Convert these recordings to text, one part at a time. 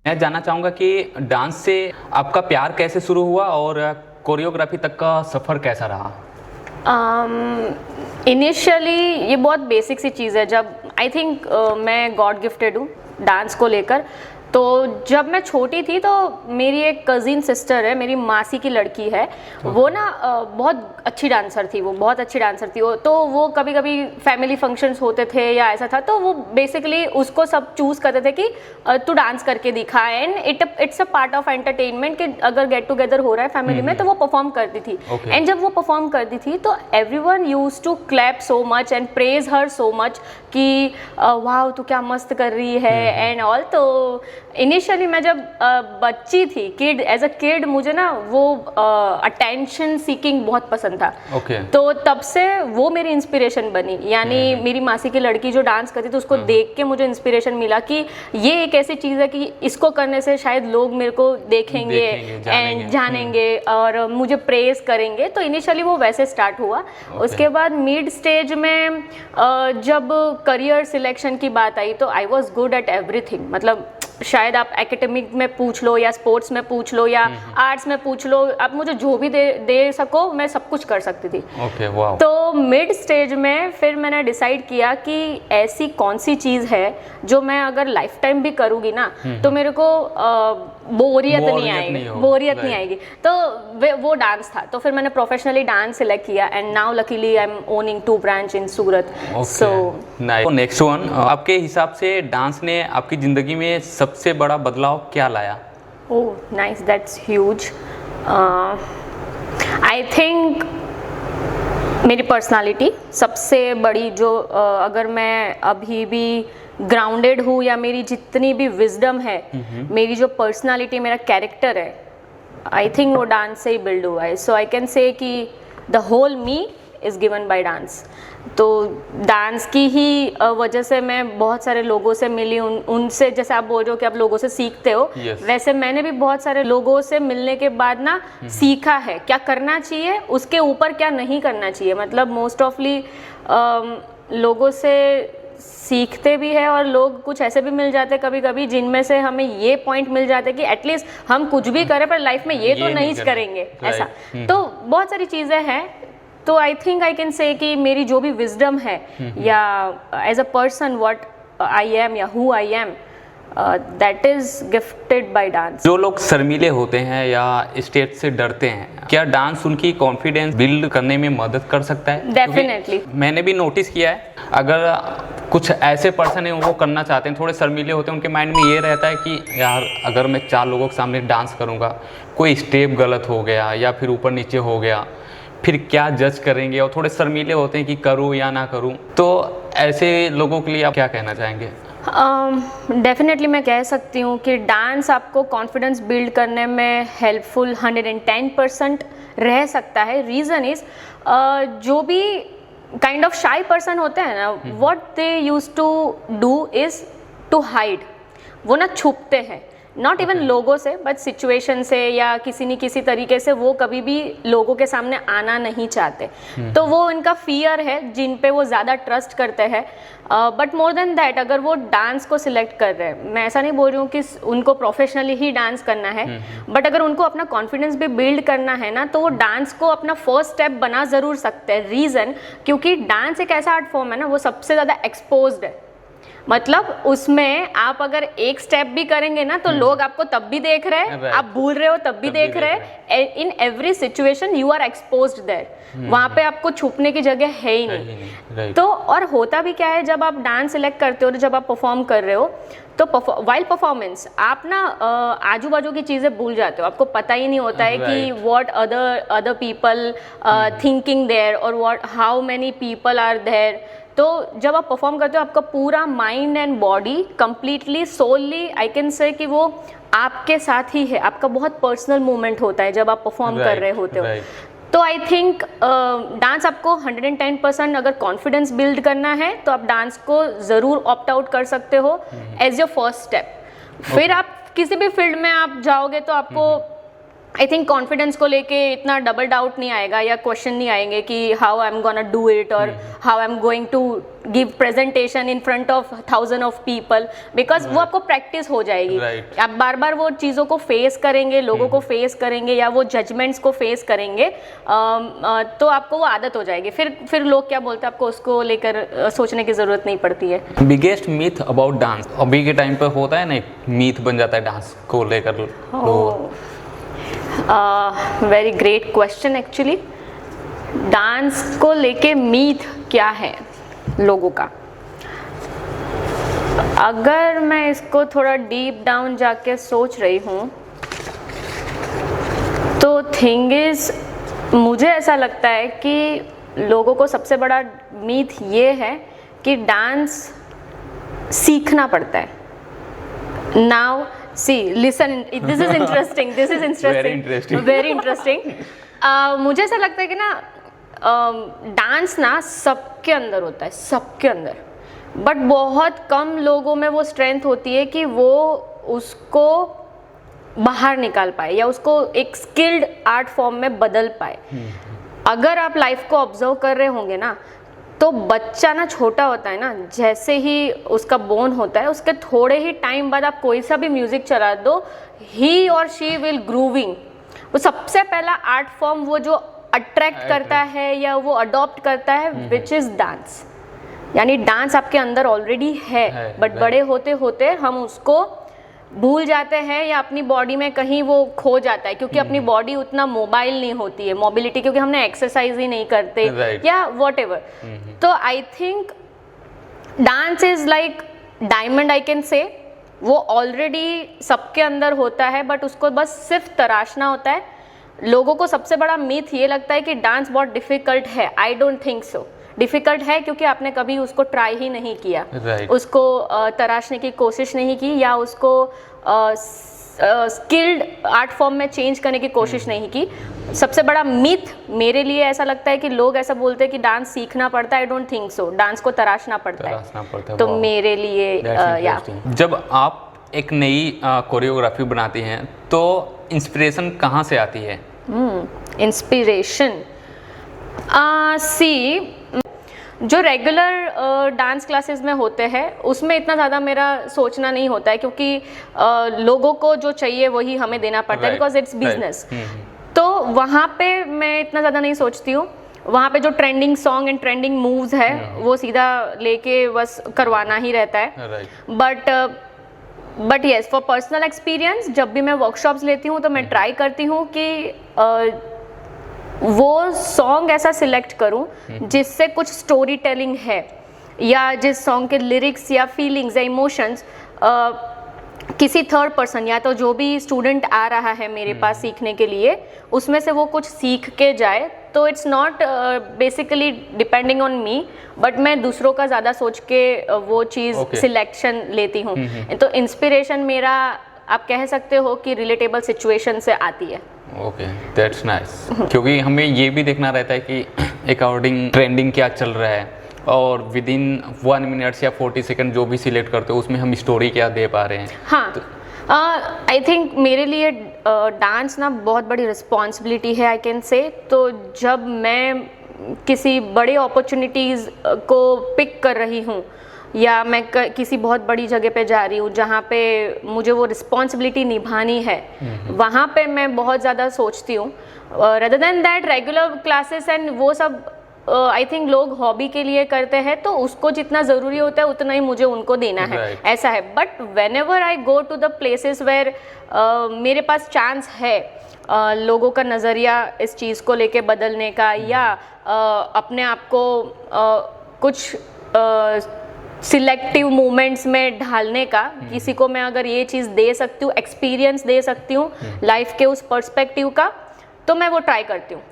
मैं जानना चाहूँगा कि डांस से आपका प्यार कैसे शुरू हुआ और कोरियोग्राफी तक का सफ़र कैसा रहा? इनिशियली ये बहुत बेसिक सी चीज़ है। जब आई थिंक मैं गॉड गिफ्टेड हूँ डांस को लेकर। तो जब मैं छोटी थी तो मेरी एक कज़िन सिस्टर है, मेरी मासी की लड़की है, वो ना बहुत अच्छी डांसर थी, वो बहुत अच्छी डांसर थी। तो वो कभी कभी फैमिली फंक्शंस होते थे या ऐसा था तो वो बेसिकली उसको सब चूज़ करते थे कि तू डांस करके दिखा। And it's a part of entertainment कि अगर गेट टुगेदर हो रहा है फैमिली में तो वो परफॉर्म करती थी। एंड जब वो परफॉर्म करती थी तो everyone used to clap so much and praise her so much कि वाह तू क्या मस्त कर रही है एंड ऑल। तो इनिशियली मैं जब बच्ची थी, किड, एज अ किड, मुझे ना वो अटेंशन सीकिंग बहुत पसंद था। तो तब से वो मेरी इंस्पिरेशन बनी। यानी मेरी मासी की लड़की जो डांस करती थी उसको देख के मुझे इंस्पिरेशन मिला कि ये एक ऐसी चीज़ है कि इसको करने से शायद लोग मेरे को देखेंगे एंड जानेंगे और मुझे प्रेज करेंगे। तो इनिशियली वो वैसे स्टार्ट हुआ। उसके बाद मिड स्टेज में जब करियर सिलेक्शन की बात आई तो I was good at everything. मतलब शायद आप एकेडमिक में पूछ लो या स्पोर्ट्स में पूछ लो या आर्ट्स में पूछ लो, आप मुझे जो भी दे सको मैं सब कुछ कर सकती थी। वाह। तो मिड स्टेज में फिर मैंने डिसाइड किया कि ऐसी कौन सी चीज़ है जो मैं अगर लाइफ टाइम भी करूँगी ना तो मेरे को बोरियत नहीं आएगी। तो वो डांस था। तो फिर मैंने प्रोफेशनली डांस सिलेक्ट किया and now luckily I am owning 2 branch in Surat. So next one, आपके हिसाब से डांस ने आपकी ज़िंदगी में सबसे बड़ा बदलाव क्या लाया? Oh nice, that's huge. I think मेरी पर्सनालिटी सबसे बड़ी, जो अगर मैं अभी भी ग्राउंडेड हूँ या मेरी जितनी भी विजडम है, मेरी जो पर्सनालिटी, मेरा कैरेक्टर है, आई थिंक वो डांस से ही बिल्ड हुआ है। सो आई कैन से कि the whole me is given by dance. तो डांस की ही वजह से मैं बहुत सारे लोगों से मिली, उनसे, जैसे आप बोल रहे हो कि आप लोगों से सीखते हो, वैसे मैंने भी बहुत सारे लोगों से मिलने के बाद ना सीखा है क्या करना चाहिए, उसके ऊपर क्या नहीं करना चाहिए। मतलब मोस्ट ऑफली लोगों से सीखते भी है और लोग कुछ ऐसे भी मिल जाते कभी कभी जिनमें से हमें ये पॉइंट मिल जाते कि एटलीस्ट हम कुछ भी करें पर लाइफ में ये तो नहीं करेंगे ऐसा। तो बहुत सारी चीज़ें हैं। तो I think I can say कि मेरी जो भी विजडम है या as a person what I am या who I am, that is gifted by dance. जो लोग शर्मीले होते हैं या स्टेज से डरते हैं, क्या डांस उनकी कॉन्फिडेंस बिल्ड करने में मदद कर सकता है? डेफिनेटली। मैंने भी नोटिस किया है, अगर कुछ ऐसे पर्सन है वो करना चाहते हैं, थोड़े शर्मीले होते हैं, उनके माइंड में ये रहता है कि यार अगर मैं 4 लोगों के सामने डांस करूँगा, कोई स्टेप गलत हो गया या फिर ऊपर नीचे हो गया, फिर क्या जज करेंगे, और थोड़े शर्मीले होते हैं कि करूँ या ना करूँ। तो ऐसे लोगों के लिए आप क्या कहना चाहेंगे? डेफिनेटली मैं कह सकती हूँ कि डांस आपको कॉन्फिडेंस बिल्ड करने में हेल्पफुल 110% रह सकता है। रीज़न इज़ जो भी काइंड ऑफ शाई पर्सन होते हैं ना, what they use to do is to hide. वो ना छुपते हैं, नॉट इवन लोगों से बट सिचुएशन से या किसी न किसी तरीके से वो कभी भी लोगों के सामने आना नहीं चाहते। तो वो इनका फियर है जिन पे वो ज़्यादा ट्रस्ट करते हैं। बट मोर देन दैट, अगर वो डांस को सिलेक्ट कर रहे हैं, मैं ऐसा नहीं बोल रही हूँ कि उनको प्रोफेशनली ही डांस करना है, बट अगर उनको अपना कॉन्फिडेंस भी बिल्ड करना है ना तो वो डांस को अपना फर्स्ट स्टेप बना ज़रूर सकते हैं। रीज़न क्योंकि डांस एक ऐसा आर्ट फॉर्म है ना, वो सबसे ज़्यादा एक्सपोज्ड है। मतलब उसमें आप अगर एक स्टेप भी करेंगे ना तो लोग आपको तब भी देख रहे हैं, आप भूल रहे हो तब भी देख रहे हैं। In every situation you are exposed there. वहाँ पे आपको छुपने की जगह है ही नहीं। तो और होता भी क्या है, जब आप डांस सिलेक्ट करते हो, जब आप परफॉर्म कर रहे हो तो वाइल परफॉर्मेंस आप ना आजू बाजू की चीज़ें भूल जाते हो। आपको पता ही नहीं होता है कि what other people thinking there और what how many people are there. तो जब आप परफॉर्म करते हो आपका पूरा mind and body completely solely I can say कि वो आपके साथ ही है। आपका बहुत पर्सनल मोमेंट होता है जब आप परफॉर्म कर रहे होते हो। तो आई थिंक डांस आपको 110% अगर कॉन्फिडेंस बिल्ड करना है तो आप डांस को ज़रूर ऑप्ट आउट कर सकते हो एज योर फर्स्ट स्टेप। फिर आप किसी भी फील्ड में आप जाओगे तो आपको आई थिंक कॉन्फिडेंस को लेके इतना डबल डाउट नहीं आएगा या क्वेश्चन नहीं आएंगे कि how I am gonna do it और how I am going to give presentation in front of 1000 of people, because वो आपको प्रैक्टिस हो जाएगी। आप बार बार वो चीज़ों को फेस करेंगे, लोगों को फेस करेंगे या वो जजमेंट्स को फेस करेंगे, तो आपको वो आदत हो जाएगी। फिर लोग क्या बोलते हैं आपको उसको लेकर सोचने की ज़रूरत नहीं पड़ती है। बिगेस्ट मीथ अबाउट डांस अभी के टाइम पे होता है ना, मीथ बन जाता है डांस को लेकर। Very great question. Actually dance को लेके मीथ क्या है लोगों का, अगर मैं इसको थोड़ा डीप डाउन जाके सोच रही हूँ तो थिंग इज, मुझे ऐसा लगता है कि लोगों को सबसे बड़ा मीथ ये है कि डांस सीखना पड़ता है। Now see listen, this is interesting, very interesting मुझे ऐसा लगता है कि ना डांस ना सबके अंदर होता है, सबके अंदर, बट बहुत कम लोगों में वो स्ट्रेंथ होती है कि वो उसको बाहर निकाल पाए या उसको एक स्किल्ड आर्ट फॉर्म में बदल पाए। अगर आप लाइफ को ऑब्जर्व कर रहे होंगे ना, तो बच्चा ना छोटा होता है ना, जैसे ही उसका बोन होता है उसके थोड़े ही टाइम बाद आप कोई सा भी म्यूजिक चला दो, ही और शी विल ग्रूविंग। वो सबसे पहला आर्ट फॉर्म वो जो अट्रैक्ट करता है या वो अडॉप्ट करता है, विच इज डांस। यानी डांस आपके अंदर ऑलरेडी है, बट बड़े होते होते हम उसको भूल जाते हैं या अपनी बॉडी में कहीं वो खो जाता है, क्योंकि अपनी बॉडी उतना मोबाइल नहीं होती है, मोबिलिटी, क्योंकि हमने एक्सरसाइज ही नहीं करते या वॉट एवर। तो I think dance is like diamond, I can से, वो ऑलरेडी सबके अंदर होता है, बट उसको बस सिर्फ तराशना होता है। लोगों को सबसे बड़ा मीथ ये लगता है कि डांस बहुत डिफिकल्ट है। I don't think so. Difficult है क्योंकि आपने कभी उसको ट्राई ही नहीं किया, उसको तराशने की कोशिश नहीं की या उसको स्किल्ड आर्ट फॉर्म में चेंज करने की कोशिश नहीं की। सबसे बड़ा मिथ मेरे लिए ऐसा लगता है कि लोग ऐसा बोलते हैं कि डांस सीखना पड़ता है। I don't think so. Dance को तराशना पड़ता है। तो मेरे लिए या जब आप एक नई कोरियोग्राफी बनाती हैं तो इंस्पिरेशन कहाँ से आती है? इंस्पिरेशन सी, जो रेगुलर डांस क्लासेस में होते हैं उसमें इतना ज़्यादा मेरा सोचना नहीं होता है, क्योंकि लोगों को जो चाहिए वही हमें देना पड़ता है, बिकॉज इट्स बिजनेस। तो वहाँ पे मैं इतना ज़्यादा नहीं सोचती हूँ। वहाँ पे जो trending song and trending moves है वो सीधा लेके बस करवाना ही रहता है। But yes, for personal experience जब भी मैं वर्कशॉप्स लेती हूँ तो मैं ट्राई करती हूँ कि वो सॉन्ग ऐसा सिलेक्ट करूं जिससे कुछ स्टोरी टेलिंग है, या जिस सॉन्ग के लिरिक्स या फीलिंग्स या इमोशंस किसी थर्ड पर्सन या तो जो भी स्टूडेंट आ रहा है मेरे पास सीखने के लिए, उसमें से वो कुछ सीख के जाए। तो it's not basically depending on me, but मैं दूसरों का ज़्यादा सोच के वो चीज़ सिलेक्शन लेती हूँ। तो इंस्पिरेशन मेरा आप कह सकते हो कि रिलेटेबल सिचुएशन से आती है। Okay, that's nice. क्योंकि हमें ये भी देखना रहता है कि अकॉर्डिंग ट्रेंडिंग क्या चल रहा है, और विद इन 1 मिनट या 40 सेकंड जो भी सिलेक्ट करते हो उसमें हम स्टोरी क्या दे पा रहे हैं। हाँ, आई थिंक मेरे लिए डांस ना बहुत बड़ी रिस्पॉन्सिबिलिटी है, आई कैन से। तो जब मैं किसी बड़े अपॉर्चुनिटीज़ को पिक कर रही हूँ या मैं किसी बहुत बड़ी जगह पे जा रही हूँ जहाँ पे मुझे वो रिस्पॉन्सिबिलिटी निभानी है, वहाँ पे मैं बहुत ज़्यादा सोचती हूँ। Rather than that regular classes and वो सब आई थिंक लोग हॉबी के लिए करते हैं, तो उसको जितना ज़रूरी होता है उतना ही मुझे उनको देना है, ऐसा है। But whenever I go to the places where मेरे पास चांस है लोगों का नज़रिया इस चीज़ को लेके बदलने का, या अपने आप को कुछ सिलेक्टिव मोमेंट्स में ढालने का, किसी को मैं अगर ये चीज़ दे सकती हूँ, एक्सपीरियंस दे सकती हूँ लाइफ के उस पर्सपेक्टिव का, तो मैं वो ट्राई करती हूँ।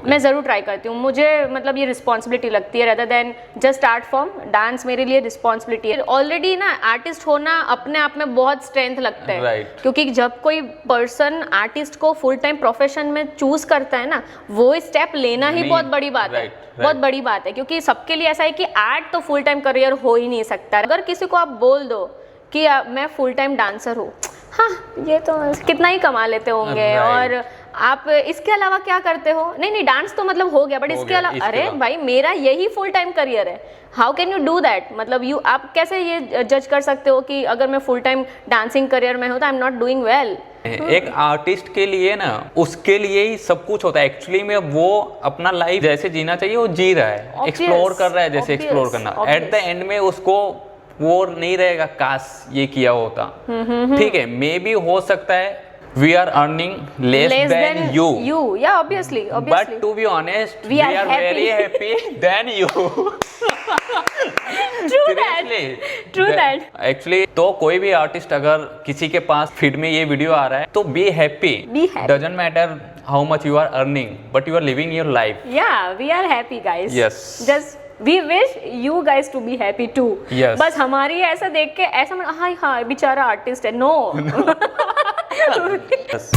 मैं ज़रूर ट्राई करती हूँ। मुझे मतलब ये रिस्पॉन्सिबिलिटी लगती है, rather than just art form. Dance मेरे लिए रिस्पॉन्सिबिलिटी है। ऑलरेडी ना आर्टिस्ट होना अपने आप में बहुत स्ट्रेंथ लगता है, क्योंकि जब कोई पर्सन आर्टिस्ट को फुल टाइम प्रोफेशन में चूज करता है ना, वो स्टेप लेना ही बहुत बड़ी बात है, बहुत बड़ी बात है। क्योंकि सबके लिए ऐसा है कि आर्ट तो फुल टाइम करियर हो ही नहीं सकता। अगर किसी को आप बोल दो कि मैं फुल टाइम डांसर हूँ, हाँ ये तो कितना ही कमा लेते होंगे, और आप इसके अलावा क्या करते हो? नहीं नहीं, डांस तो मतलब हो गया, बट इसके गया, अलावा, इसके अरे अलावा। भाई मेरा यही फुल टाइम करियर है, how can you do that? मतलब यू, आप कैसे ये जज कर सकते हो कि अगर मैं फुल टाइम डांसिंग करियर में हूँ तो I am not doing well? एक आर्टिस्ट के लिए ना, उसके लिए ही सब कुछ होता है एक्चुअली में। वो अपना लाइफ जैसे जीना चाहिए वो जी रहा है, Obvious, एक्सप्लोर कर रहा है जैसे obvious, एक्सप्लोर करना। एट द एंड में उसको वो नहीं रहेगा काश ये किया होता। ठीक है, मे बी हो सकता है we are earning less than you, या obviously, but to be honest We we are are happy. Very happy than you. True that. Actually तो कोई भी आर्टिस्ट अगर किसी के पास फीड में ये वीडियो आ रहा है तो be happy. Be happy. Doesn't matter how much you are earning, but you are living your life. Yeah, we are happy guys. Yes. Just we wish you guys to be happy too. Yes. बस हमारी ऐसा देख के ऐसा हाँ हाँ बेचारा artist है, नो। Yes.